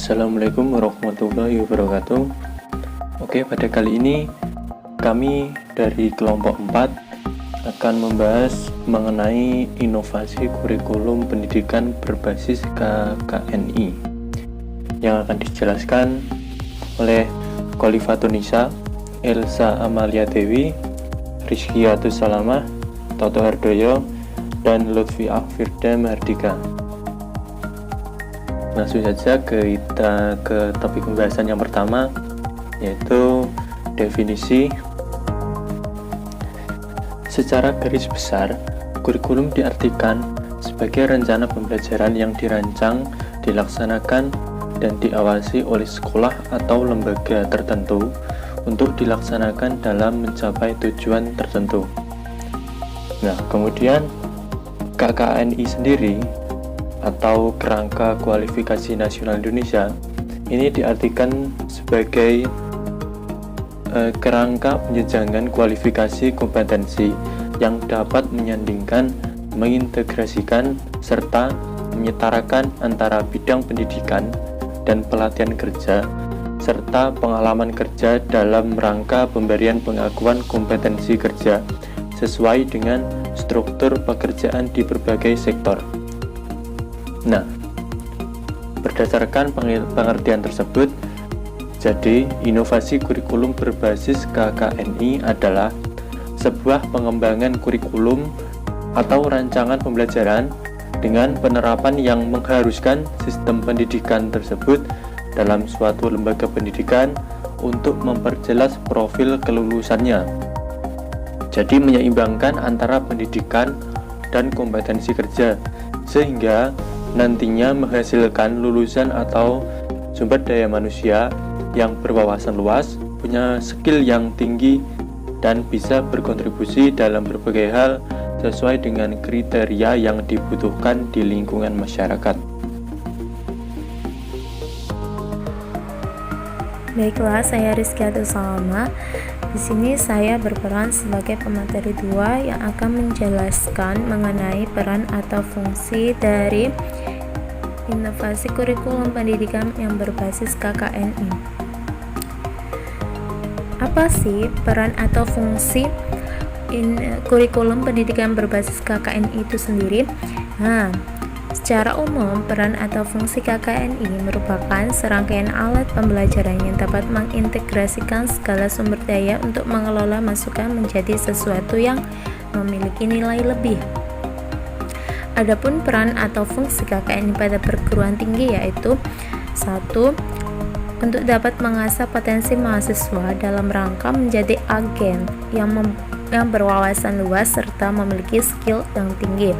Assalamualaikum warahmatullahi wabarakatuh. Oke, pada kali ini kami dari kelompok 4 akan membahas mengenai inovasi kurikulum pendidikan berbasis KKNI yang akan dijelaskan oleh Khalifatunisa, Elsa Amalia Dewi, Rizkiatus Salamah, Toto Hardoyo, dan Lutfi Firda Mardika. Langsung saja kita ke topik pembahasan yang pertama, yaitu definisi. Secara garis besar, kurikulum diartikan sebagai rencana pembelajaran yang dirancang, dilaksanakan, dan diawasi oleh sekolah atau lembaga tertentu untuk dilaksanakan dalam mencapai tujuan tertentu. Nah, kemudian KKNI sendiri atau Kerangka Kualifikasi Nasional Indonesia ini diartikan sebagai kerangka penjenjangan kualifikasi kompetensi yang dapat menyandingkan, mengintegrasikan, serta menyetarakan antara bidang pendidikan dan pelatihan kerja serta pengalaman kerja dalam rangka pemberian pengakuan kompetensi kerja sesuai dengan struktur pekerjaan di berbagai sektor. Nah, berdasarkan pengertian tersebut, jadi inovasi kurikulum berbasis KKNI adalah sebuah pengembangan kurikulum atau rancangan pembelajaran dengan penerapan yang mengharuskan sistem pendidikan tersebut dalam suatu lembaga pendidikan untuk memperjelas profil kelulusannya. Jadi menyeimbangkan antara pendidikan dan kompetensi kerja, sehingga nantinya menghasilkan lulusan atau sumber daya manusia yang berwawasan luas, punya skill yang tinggi, dan bisa berkontribusi dalam berbagai hal sesuai dengan kriteria yang dibutuhkan di lingkungan masyarakat. Baiklah, saya Rizkiatus Salamah. Di sini saya berperan sebagai pemateri 2 yang akan menjelaskan mengenai peran atau fungsi dari inovasi kurikulum pendidikan yang berbasis KKNI. Apa sih peran atau fungsi kurikulum pendidikan berbasis KKNI itu sendiri? Nah, secara umum, peran atau fungsi KKNI merupakan serangkaian alat pembelajaran yang dapat mengintegrasikan segala sumber daya untuk mengelola masukan menjadi sesuatu yang memiliki nilai lebih. Adapun peran atau fungsi KKNI pada perguruan tinggi yaitu 1. Untuk dapat mengasah potensi mahasiswa dalam rangka menjadi agen yang berwawasan luas serta memiliki skill yang tinggi.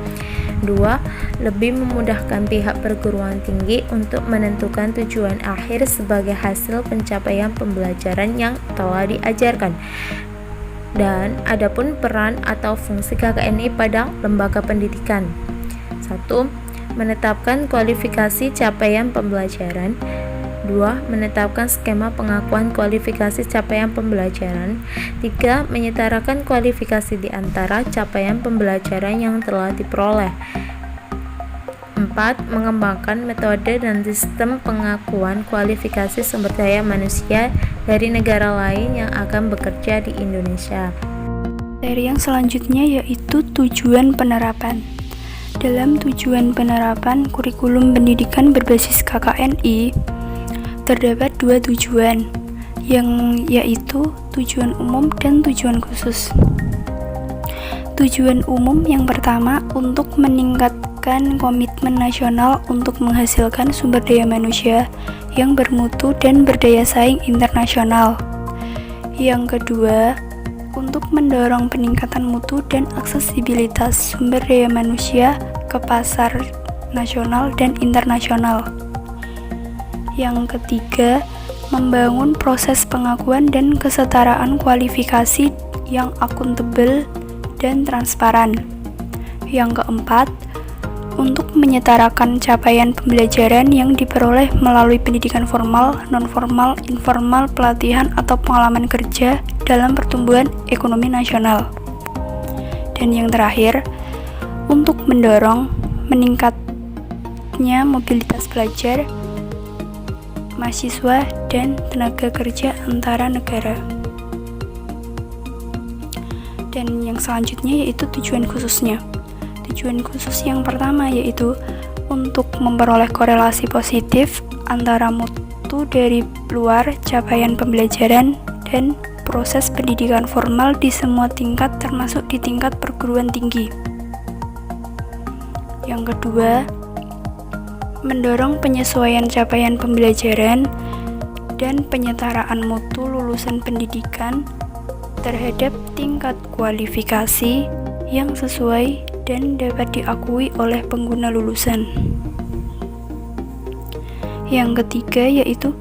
2. Lebih memudahkan pihak perguruan tinggi untuk menentukan tujuan akhir sebagai hasil pencapaian pembelajaran yang telah diajarkan. Dan adapun peran atau fungsi KKNI pada lembaga pendidikan. 1. Menetapkan kualifikasi capaian pembelajaran. 2. Menetapkan skema pengakuan kualifikasi capaian pembelajaran. 3. Menyetarakan kualifikasi di antara capaian pembelajaran yang telah diperoleh. 4. Mengembangkan metode dan sistem pengakuan kualifikasi sumber daya manusia dari negara lain yang akan bekerja di Indonesia. Materi yang selanjutnya yaitu tujuan penerapan. Dalam tujuan penerapan kurikulum pendidikan berbasis KKNI, terdapat 2 tujuan, yang yaitu tujuan umum dan tujuan khusus. Tujuan umum yang pertama untuk meningkatkan komitmen nasional untuk menghasilkan sumber daya manusia yang bermutu dan berdaya saing internasional. Yang kedua, untuk mendorong peningkatan mutu dan aksesibilitas sumber daya manusia ke pasar nasional dan internasional. Yang ketiga, membangun proses pengakuan dan kesetaraan kualifikasi yang akuntabel dan transparan. Yang keempat, untuk menyetarakan capaian pembelajaran yang diperoleh melalui pendidikan formal, non-formal, informal, pelatihan, atau pengalaman kerja dalam pertumbuhan ekonomi nasional. Dan yang terakhir, untuk mendorong meningkatnya mobilitas pelajar mahasiswa, dan tenaga kerja antara negara. Dan yang selanjutnya yaitu tujuan khususnya. Tujuan khusus yang pertama yaitu untuk memperoleh korelasi positif antara mutu dari luar capaian pembelajaran dan proses pendidikan formal di semua tingkat termasuk di tingkat perguruan tinggi. Yang kedua, mendorong penyesuaian capaian pembelajaran dan penyetaraan mutu lulusan pendidikan terhadap tingkat kualifikasi yang sesuai dan dapat diakui oleh pengguna lulusan. Yang ketiga yaitu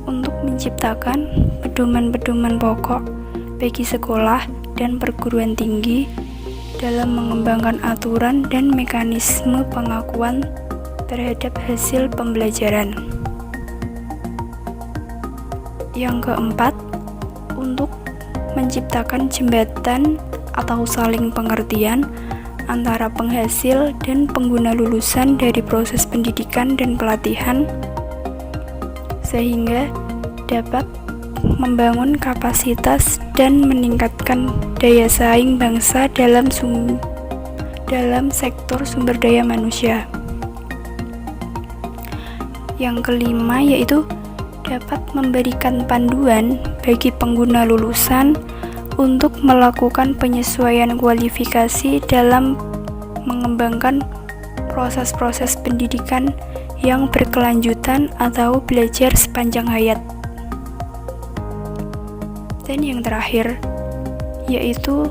untuk menciptakan pedoman-pedoman pokok bagi sekolah dan perguruan tinggi dalam mengembangkan aturan dan mekanisme pengakuan terhadap hasil pembelajaran. Yang keempat, untuk menciptakan jembatan atau saling pengertian antara penghasil dan pengguna lulusan dari proses pendidikan dan pelatihan, sehingga dapat membangun kapasitas dan meningkatkan daya saing bangsa dalam sektor sumber daya manusia. Yang kelima yaitu dapat memberikan panduan bagi pengguna lulusan untuk melakukan penyesuaian kualifikasi dalam mengembangkan proses-proses pendidikan yang berkelanjutan atau belajar sepanjang hayat. Dan yang terakhir yaitu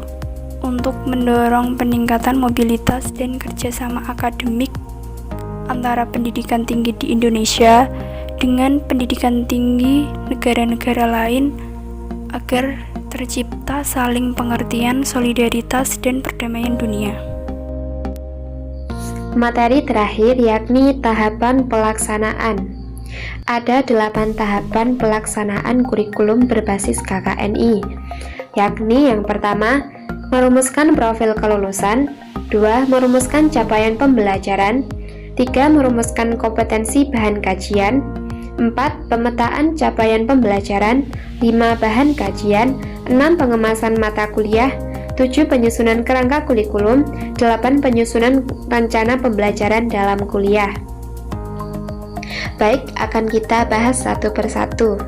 untuk mendorong peningkatan mobilitas dan kerjasama akademik antara pendidikan tinggi di Indonesia dengan pendidikan tinggi negara-negara lain agar tercipta saling pengertian, solidaritas, dan perdamaian dunia. Materi terakhir yakni tahapan pelaksanaan. Ada 8 tahapan pelaksanaan kurikulum berbasis KKNI, yakni yang pertama, merumuskan profil kelulusan, 2. Merumuskan capaian pembelajaran, 3. Merumuskan kompetensi bahan kajian, 4. Pemetaan capaian pembelajaran, 5. Bahan kajian, 6. Pengemasan mata kuliah, 7. Penyusunan kerangka kurikulum, 8. Penyusunan rencana pembelajaran dalam kuliah. Baik, akan kita bahas satu persatu.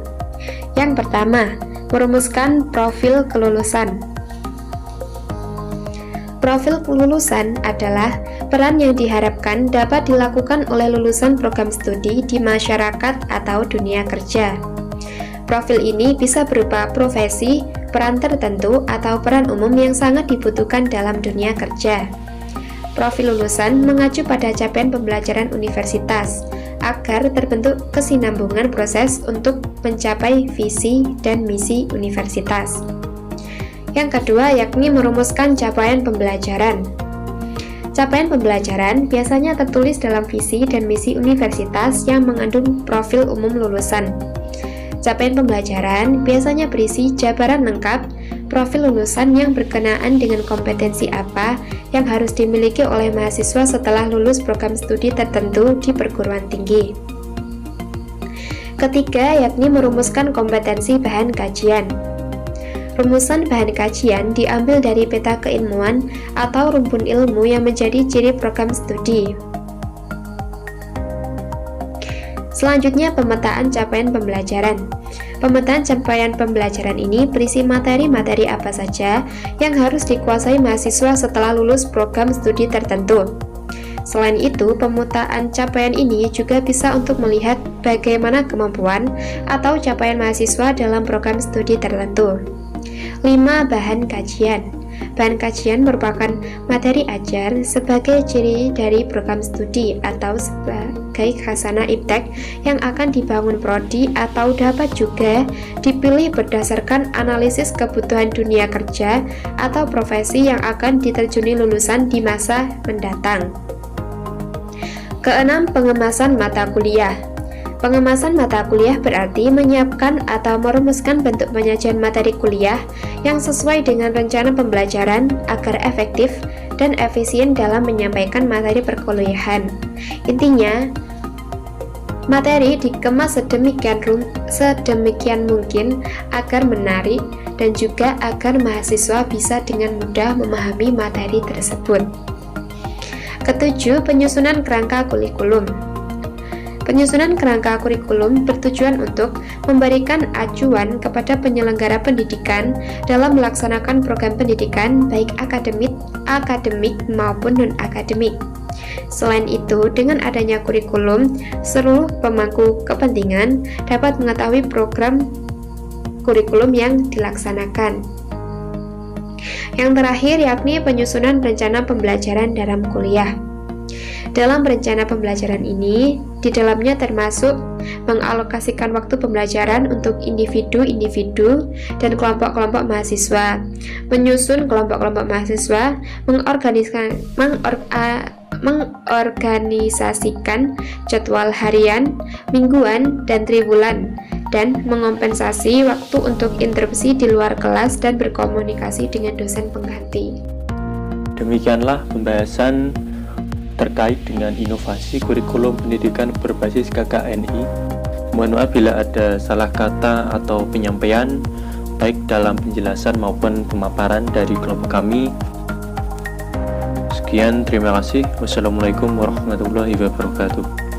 Yang pertama, merumuskan profil kelulusan. Profil kelulusan adalah peran yang diharapkan dapat dilakukan oleh lulusan program studi di masyarakat atau dunia kerja. Profil ini bisa berupa profesi, peran tertentu, atau peran umum yang sangat dibutuhkan dalam dunia kerja. Profil lulusan mengacu pada capaian pembelajaran universitas agar terbentuk kesinambungan proses untuk mencapai visi dan misi universitas. Yang kedua yakni merumuskan capaian pembelajaran. Capaian pembelajaran biasanya tertulis dalam visi dan misi universitas yang mengandung profil umum lulusan. Capaian pembelajaran biasanya berisi jabaran lengkap profil lulusan yang berkenaan dengan kompetensi apa yang harus dimiliki oleh mahasiswa setelah lulus program studi tertentu di perguruan tinggi. Ketiga yakni merumuskan kompetensi bahan kajian. Rumusan bahan kajian diambil dari peta keilmuan atau rumpun ilmu yang menjadi ciri program studi. Selanjutnya, pemetaan capaian pembelajaran. Pemetaan capaian pembelajaran ini berisi materi-materi apa saja yang harus dikuasai mahasiswa setelah lulus program studi tertentu. Selain itu, pemetaan capaian ini juga bisa untuk melihat bagaimana kemampuan atau capaian mahasiswa dalam program studi tertentu. 5. Bahan kajian. Bahan kajian merupakan materi ajar sebagai ciri dari program studi atau sebagai khasanah iptek yang akan dibangun prodi atau dapat juga dipilih berdasarkan analisis kebutuhan dunia kerja atau profesi yang akan diterjuni lulusan di masa mendatang. Keenam, pengemasan mata kuliah. Pengemasan mata kuliah berarti menyiapkan atau merumuskan bentuk penyajian materi kuliah yang sesuai dengan rencana pembelajaran agar efektif dan efisien dalam menyampaikan materi perkuliahan. Intinya, Materi dikemas sedemikian mungkin agar menarik dan juga agar mahasiswa bisa dengan mudah memahami materi tersebut. Ketujuh, penyusunan kerangka kurikulum. Penyusunan kerangka kurikulum bertujuan untuk memberikan acuan kepada penyelenggara pendidikan dalam melaksanakan program pendidikan baik akademik maupun non-akademik. Selain itu, dengan adanya kurikulum, seluruh pemangku kepentingan dapat mengetahui program kurikulum yang dilaksanakan. Yang terakhir yakni penyusunan rencana pembelajaran dalam kuliah. Dalam rencana pembelajaran ini, di dalamnya termasuk mengalokasikan waktu pembelajaran untuk individu-individu dan kelompok-kelompok mahasiswa, menyusun kelompok-kelompok mahasiswa, mengorganisasikan jadwal harian, mingguan, dan triwulan, dan mengompensasi waktu untuk interupsi di luar kelas dan berkomunikasi dengan dosen pengganti. Demikianlah pembahasan terkait dengan inovasi kurikulum pendidikan berbasis KKNI. Mohon maaf bila ada salah kata atau penyampaian baik dalam penjelasan maupun pemaparan dari kelompok kami. Sekian, terima kasih. Wassalamualaikum warahmatullahi wabarakatuh.